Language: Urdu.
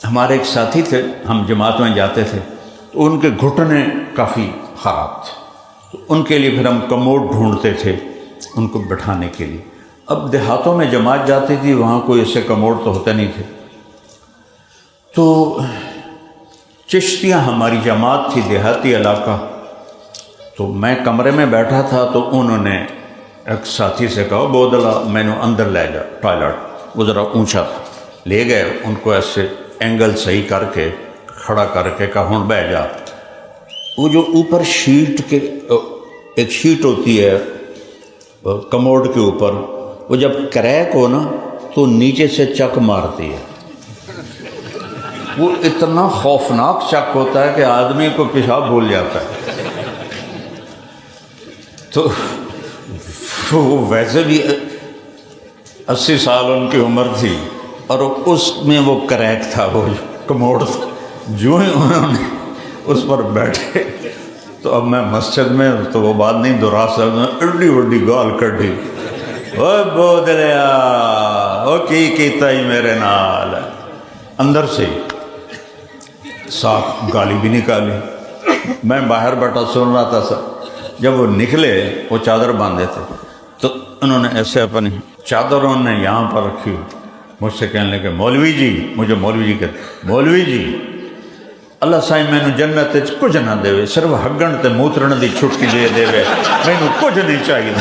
ہمارے ایک ساتھی تھے، ہم جماعت میں جاتے تھے تو ان کے گھٹنے کافی خراب تھے، تو ان کے لیے پھر ہم کموڈ ڈھونڈتے تھے ان کو بٹھانے کے لیے۔ اب دیہاتوں میں جماعت جاتی تھی، وہاں کوئی ایسے کموڈ تو ہوتے نہیں تھے، تو چشتیاں ہماری جماعت تھی، دیہاتی علاقہ، تو میں کمرے میں بیٹھا تھا تو انہوں نے ایک ساتھی سے کہا بودلا میں نے اندر لے جا ٹوائلٹ، وہ ذرا اونچا تھا، لے گئے ان کو ایسے اینگل صحیح کر کے کھڑا کر کے کہا ہوں بہ جا۔ وہ جو اوپر شیٹ کے ایک شیٹ ہوتی ہے کموڈ کے اوپر، وہ جب کریک ہو نا تو نیچے سے چک مارتی ہے، وہ اتنا خوفناک چک ہوتا ہے کہ آدمی کو پیشاب بھول جاتا ہے۔ تو وہ ویسے بھی 80 سال ان کی عمر تھی اور اس میں وہ کریک تھا، وہ کموڈ تھا، جو ہی انہوں نے اس پر بیٹھے تو اب میں مسجد میں تو وہ بات نہیں دہرا سکتا، ایڈی وڈی گال کڈی، او بودلیا او کی کیتا ہی میرے نال، اندر سے صاف گالی بھی نکالی۔ میں باہر بیٹھا سن رہا تھا سر، جب وہ نکلے وہ چادر باندھے تھے تو انہوں نے ایسے اپنی چادر انہوں نے یہاں پر رکھی، مجھ سے کہنے لگے مولوی جی، مجھے مولوی جی کہتے، مولوی جی اللہ سائیں مینو جنت کچھ نہ دے، صرف ہگن تے موترن دی چھٹی دے، مینو کچھ نہیں چاہیے۔